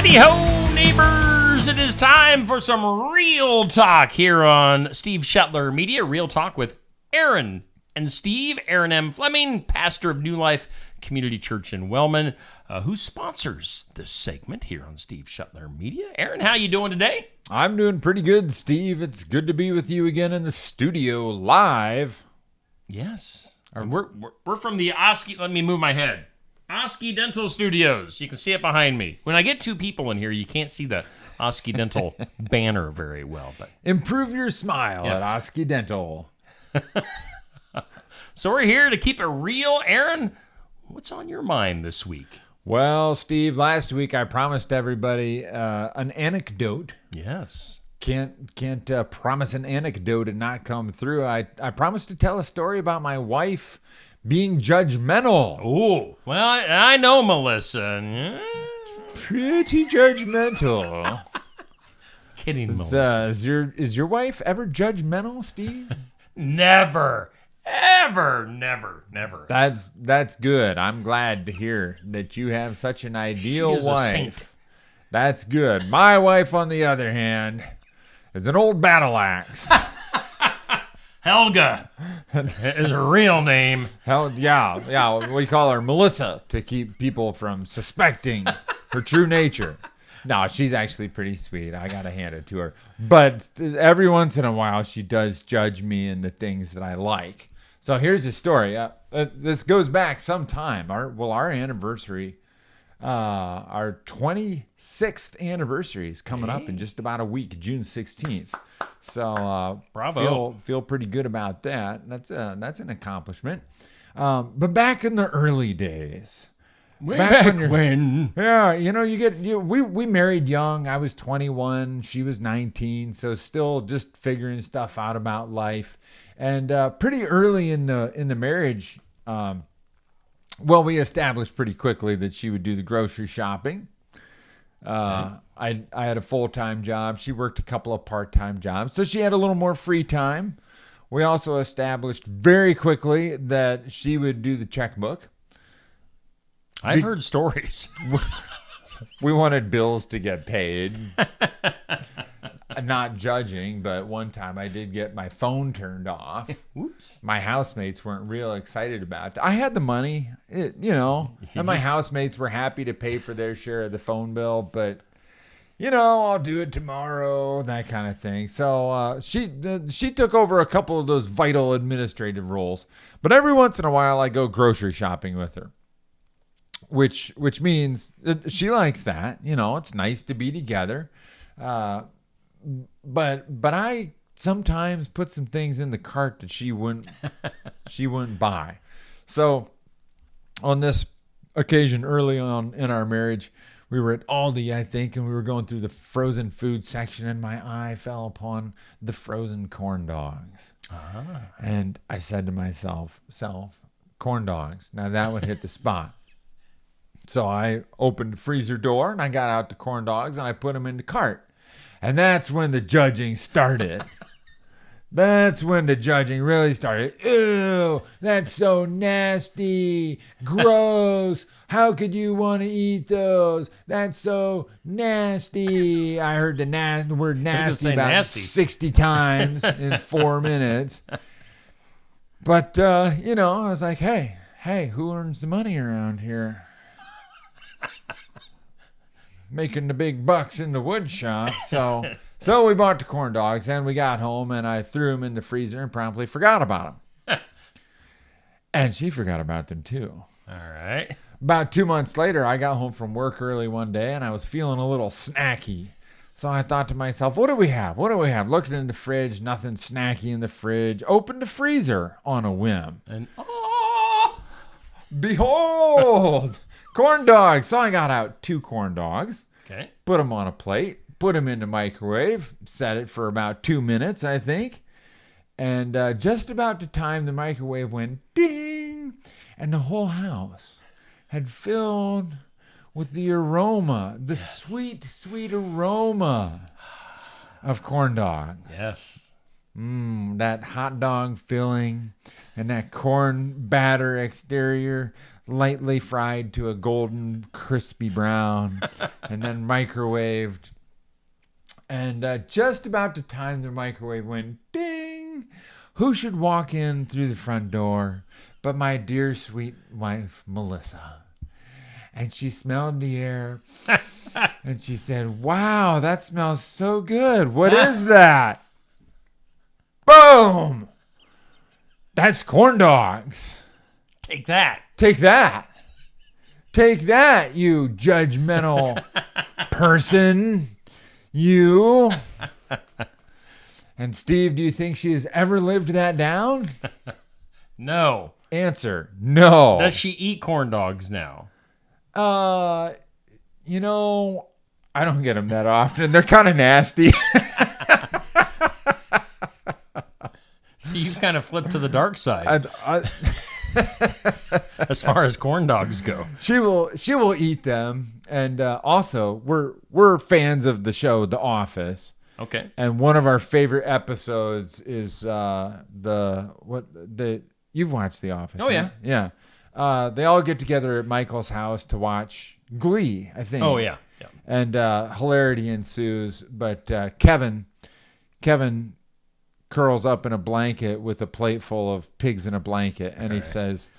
Howdy-ho, neighbors! It is time for some real talk here on Steve Shetler Media. Real talk with Aaron and Steve. Aaron M. Fleming, pastor of New Life Community Church in Wellman, who sponsors this segment here on Steve Shetler Media. Aaron, how you doing today? I'm doing pretty good, Steve. It's good to be with you again in the studio live. Yes. And we're from the Oski. Let me move my head. Oski Dental Studios. You can see it behind me. When I get two people in here, you can't see the Oski Dental banner very well. But improve your smile at Oski Dental. So we're here to keep it real. Aaron, what's on your mind this week? Well, Steve, last week I promised everybody an anecdote. Yes. Can't promise an anecdote and not come through. I promised to tell a story about my wife being judgmental. Oh, well, I know Melissa. Pretty judgmental. Kidding, Melissa. Is your wife ever judgmental, Steve? Never. Ever. Never. That's good. I'm glad to hear that you have such an ideal wife. A saint. That's good. My wife, on the other hand, is an old battle axe. Helga is her real name. Yeah. We call her Melissa to keep people from suspecting her true nature. No, she's actually pretty sweet. I got to hand it to her. But every once in a while, she does judge me in the things that I like. So here's the story. This goes back some time. Our anniversary, our 26th anniversary is coming up in just about a week, June 16th. So bravo. Feel pretty good about that. That's an accomplishment. But back in the early days. Back when? Yeah, we married young. I was 21, she was 19, so still just figuring stuff out about life. And pretty early in the marriage, we established pretty quickly that she would do the grocery shopping. I had a full-time job. She worked a couple of part-time jobs, so she had a little more free time. We also established very quickly that she would do the checkbook. I've heard stories. We wanted bills to get paid. Not judging, but one time I did get my phone turned off. Whoops. My housemates weren't real excited about it. I had the money, and my housemates were happy to pay for their share of the phone bill, but, I'll do it tomorrow, that kind of thing. So she took over a couple of those vital administrative roles. But every once in a while, I go grocery shopping with her. Which means she likes that. It's nice to be together. But I sometimes put some things in the cart that she wouldn't buy. So on this occasion early on in our marriage, we were at Aldi, I think, and we were going through the frozen food section, and my eye fell upon the frozen corn dogs. And I said to myself, corn dogs. Now that would hit the spot. So I opened the freezer door and I got out the corn dogs and I put them in the cart. And that's when the judging started. That's when the judging really started. Ew, that's so nasty. Gross. How could you want to eat those? That's so nasty. I heard the word nasty about 60 times in 4 minutes. But, I was like, hey, who earns the money around here? Making the big bucks in the wood shop. So we bought the corn dogs and we got home and I threw them in the freezer and promptly forgot about them. And she forgot about them too. All right. About 2 months later, I got home from work early one day and I was feeling a little snacky. So I thought to myself, what do we have? Looking in the fridge, nothing snacky in the fridge. Opened the freezer on a whim. And behold! Corn dogs. So I got out 2 corn dogs, put them on a plate, put them in the microwave, set it for about 2 minutes, I think. And just about the time the microwave went ding, and the whole house had filled with the aroma, the sweet, sweet aroma of corn dogs. Yes. That hot dog filling, and that corn batter exterior lightly fried to a golden, crispy brown, and then microwaved. And just about the time the microwave went ding, who should walk in through the front door but my dear sweet wife, Melissa. And she smelled the air, and she said, "Wow, that smells so good. What is that?" Boom! That's corn dogs. Take that. Take that. Take that, you judgmental person. You. And Steve, do you think she has ever lived that down? No. Answer, no. Does she eat corn dogs now? You know, I don't get them that often. They're kind of nasty. So you've kind of flipped to the dark side as far as corn dogs go. She will eat them, and also we're fans of the show The Office. Okay. And one of our favorite episodes is you've watched The Office. Oh, right? Yeah. They all get together at Michael's house to watch Glee, I think. Oh, yeah. Yeah. And hilarity ensues. But Kevin curls up in a blanket with a plate full of pigs in a blanket. And he says,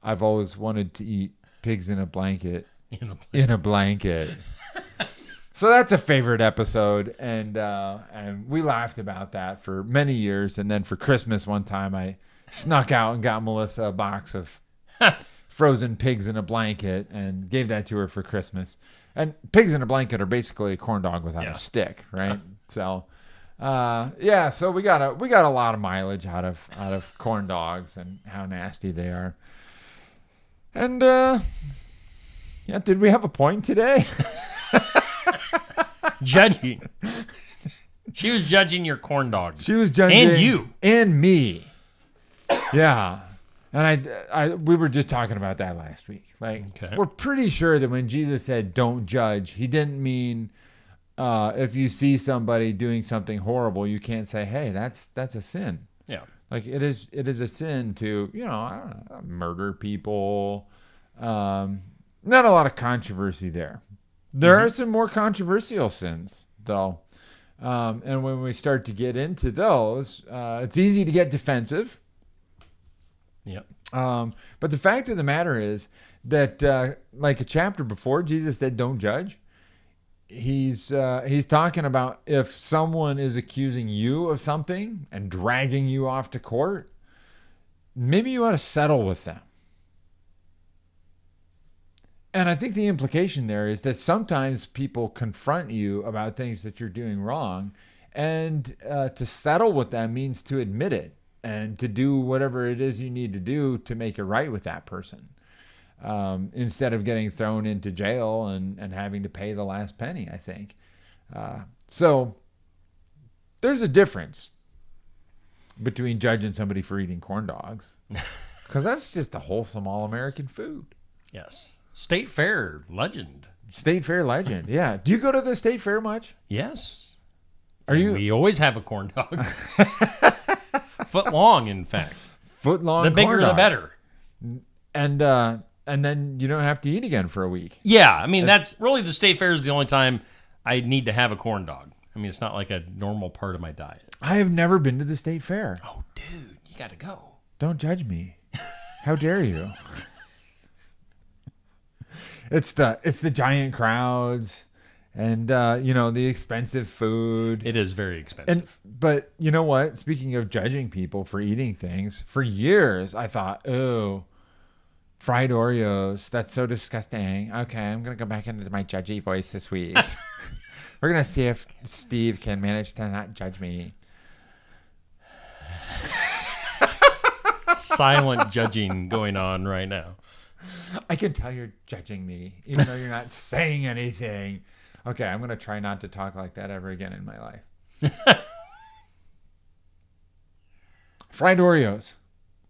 "I've always wanted to eat pigs in a blanket. In a blanket." So that's a favorite episode. And we laughed about that for many years. And then for Christmas one time, I snuck out and got Melissa a box of frozen pigs in a blanket and gave that to her for Christmas. And pigs in a blanket are basically a corn dog without a stick, right? So, so we got a lot of mileage out of corn dogs and how nasty they are. And did we have a point today? Judging. She was judging your corn dogs. She was judging and you and me. Yeah. And we were just talking about that last week. We're pretty sure that when Jesus said don't judge, he didn't mean if you see somebody doing something horrible, you can't say, "Hey, that's a sin." Yeah. Like it is a sin to, I don't know, murder people. Not a lot of controversy there. There are some more controversial sins, though. And when we start to get into those, it's easy to get defensive. Yep. But the fact of the matter is that, like a chapter before, Jesus said, "Don't judge." He's talking about if someone is accusing you of something and dragging you off to court, maybe you ought to settle with them. And I think the implication there is that sometimes people confront you about things that you're doing wrong, and to settle with them means to admit it and to do whatever it is you need to do to make it right with that person, instead of getting thrown into jail and having to pay the last penny, I think. So there's a difference between judging somebody for eating corn dogs, because that's just a wholesome all-American food. Yes. State Fair legend. State Fair legend, yeah. Do you go to the State Fair much? Yes. We always have a corn dog. Foot long, in fact. Foot long. The bigger, the better. And then you don't have to eat again for a week. Yeah, I mean that's really the State Fair is the only time I need to have a corn dog. I mean it's not like a normal part of my diet. I have never been to the State Fair. Oh, dude, you got to go. Don't judge me. How dare you? It's the giant crowds and the expensive food. It is very expensive. But you know what? Speaking of judging people for eating things, for years I thought, "Oh, fried Oreos, that's so disgusting. Okay, I'm going to go back into my judgy voice this week." We're going to see if Steve can manage to not judge me. Silent judging going on right now. I can tell you're judging me, even though you're not saying anything. Okay, I'm going to try not to talk like that ever again in my life. Fried Oreos.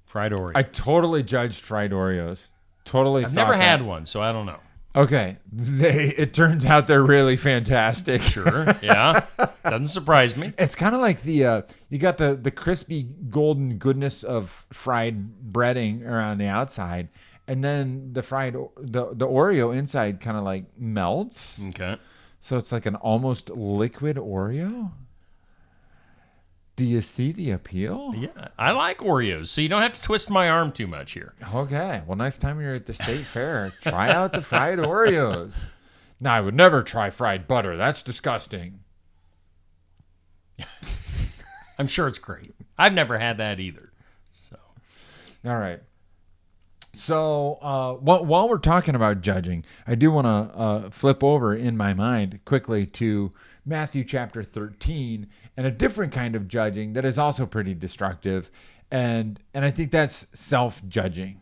Fried Oreos. I totally judged fried Oreos. Totally. I've never had one, so I don't know. Okay, it turns out they're really fantastic. Sure, yeah, doesn't surprise me. It's kind of like the you got the crispy golden goodness of fried breading around the outside, and then the Oreo inside kind of like melts. Okay. So it's like an almost liquid Oreo. Do you see the appeal? Yeah, I like Oreos, so you don't have to twist my arm too much here. Okay. Well, next time you're at the state fair, try out the fried Oreos. Now, I would never try fried butter. That's disgusting. I'm sure it's great. I've never had that either. So, all right. So while we're talking about judging, I do want to flip over in my mind quickly to Matthew chapter 13 and a different kind of judging that is also pretty destructive. And I think that's self-judging.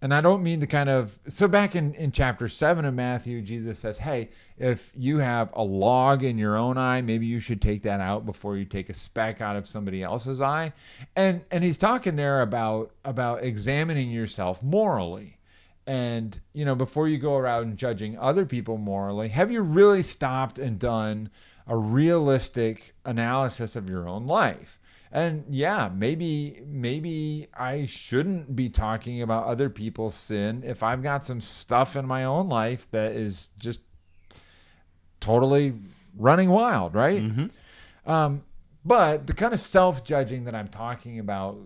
And I don't mean the kind of... So back in chapter 7 of Matthew, Jesus says, hey, if you have a log in your own eye, maybe you should take that out before you take a speck out of somebody else's eye. And he's talking there about examining yourself morally. And, you know, before you go around judging other people morally, have you really stopped and done a realistic analysis of your own life? And yeah, maybe I shouldn't be talking about other people's sin if I've got some stuff in my own life that is just totally running wild, right? mm-hmm. But the kind of self-judging that I'm talking about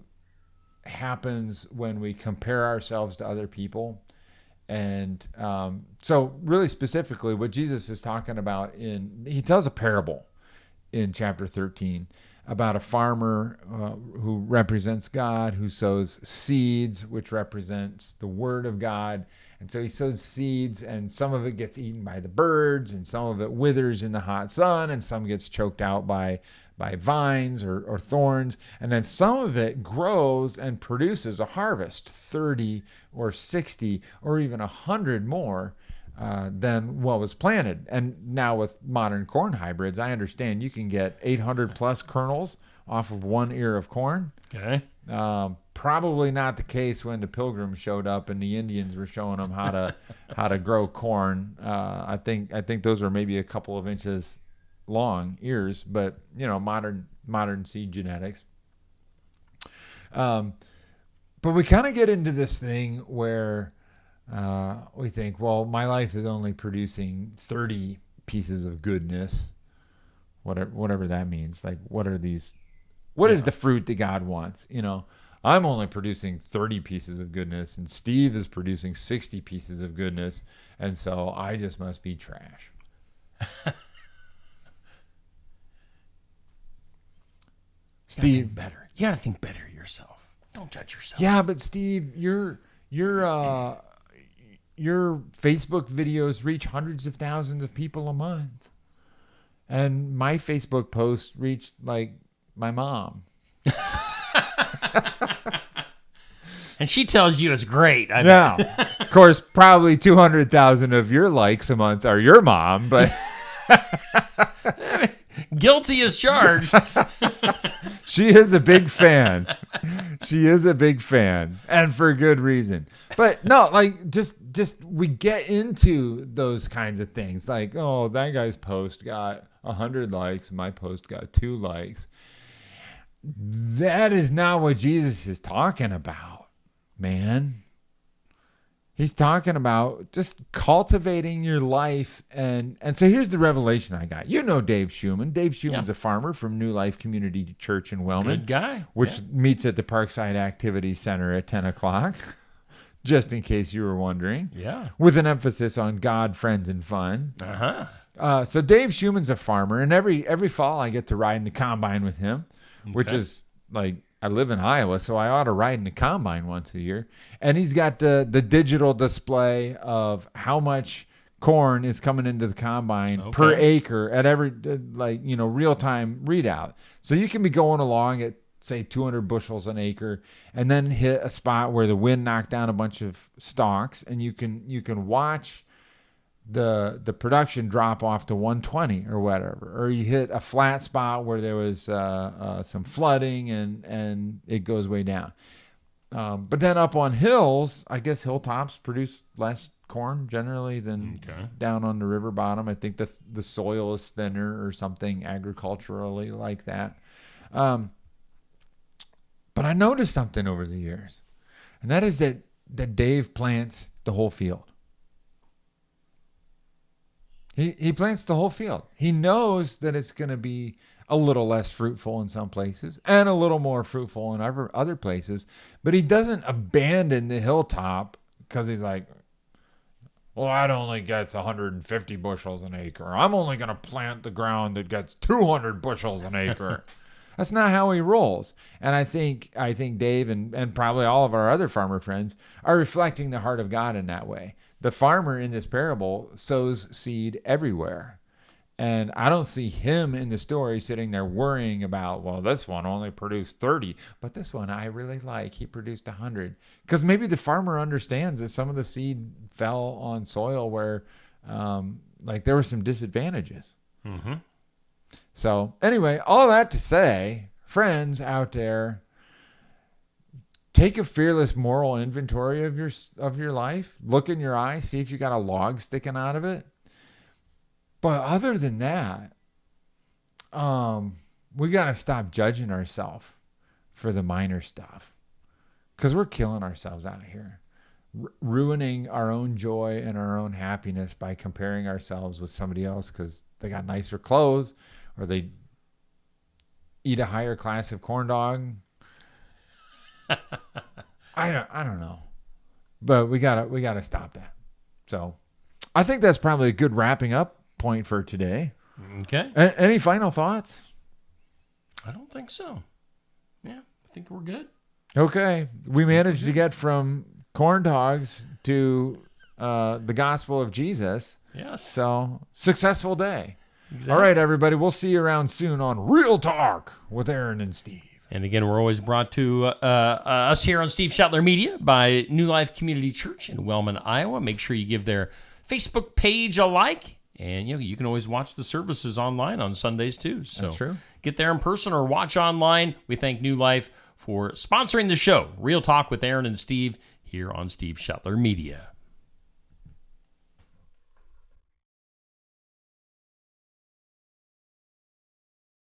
happens when we compare ourselves to other people. And so really specifically what Jesus is talking about he tells a parable in chapter 13 about a farmer who represents God, who sows seeds, which represents the word of God. And so he sows seeds, and some of it gets eaten by the birds, and some of it withers in the hot sun, and some gets choked out by vines or thorns. And then some of it grows and produces a harvest, 30 or 60 or even 100 more than what was planted. And now with modern corn hybrids, I understand you can get 800 plus kernels off of one ear of corn. Okay. Probably not the case when the Pilgrims showed up and the Indians were showing them how to grow corn. I think those were maybe a couple of inches long ears, but you know, modern seed genetics. But we kind of get into this thing where we think, well, my life is only producing 30 pieces of goodness, whatever that means. Like, what is the fruit that God wants? You know, I'm only producing 30 pieces of goodness, and Steve is producing 60 pieces of goodness, and so I just must be trash. Steve, Better. You gotta think better of yourself. Don't judge yourself. Yeah, but Steve, your Facebook videos reach hundreds of thousands of people a month. And my Facebook posts reach like my mom. And she tells you it's great. Yeah. Of course, probably 200,000 of your likes a month are your mom, but guilty as charged. she is a big fan. She is a big fan, and for good reason. But no, like just we get into those kinds of things. Like, oh, that guy's post got 100 likes, my post got 2 likes. That is not what Jesus is talking about, man. He's talking about just cultivating your life. And so here's the revelation I got. You know Dave Schumann. Dave Schumann's a farmer from New Life Community Church in Wellman. Good guy. Which meets at the Parkside Activity Center at 10 o'clock, just in case you were wondering. Yeah. With an emphasis on God, friends, and fun. Uh-huh. So Dave Schumann's a farmer, and every fall I get to ride in the combine with him, which is like, I live in Iowa, so I ought to ride in the combine once a year. And he's got the digital display of how much corn is coming into the combine per acre at every, real-time readout. So you can be going along at, say, 200 bushels an acre, and then hit a spot where the wind knocked down a bunch of stalks, and you can watch the production drop off to 120 or whatever, or you hit a flat spot where there was some flooding and it goes way down. But then up on hills, I guess hilltops produce less corn generally than down on the river bottom. I think the soil is thinner or something agriculturally like that. But I noticed something over the years, and that is that Dave plants the whole field. He plants the whole field. He knows that it's going to be a little less fruitful in some places and a little more fruitful in other places, but he doesn't abandon the hilltop because he's like, well, that only gets 150 bushels an acre. I'm only going to plant the ground that gets 200 bushels an acre. That's not how he rolls. And I think Dave and probably all of our other farmer friends are reflecting the heart of God in that way. The farmer in this parable sows seed everywhere. And I don't see him in the story sitting there worrying about, well, this one only produced 30, but this one I really like. He produced 100. Because maybe the farmer understands that some of the seed fell on soil where there were some disadvantages. Mm-hmm. So anyway, all that to say, friends out there, take a fearless moral inventory of your life. Look in your eye, see if you got a log sticking out of it. But other than that, we got to stop judging ourselves for the minor stuff, because we're killing ourselves out here, ruining our own joy and our own happiness by comparing ourselves with somebody else because they got nicer clothes or they eat a higher class of corn dog. I don't know, but we gotta stop that. So I think that's probably a good wrapping up point for today. Okay. Any final thoughts? I don't think so. Yeah, I think we're good. Okay. We managed to get from corn dogs to the gospel of Jesus. Yes. So, successful day. Exactly. All right, everybody. We'll see you around soon on Real Talk with Aaron and Steve. And again, we're always brought to us here on Steve Shetler Media by New Life Community Church in Wellman, Iowa. Make sure you give their Facebook page a like. And you can always watch the services online on Sundays too. So that's true. Get there in person or watch online. We thank New Life for sponsoring the show, Real Talk with Aaron and Steve, here on Steve Shetler Media.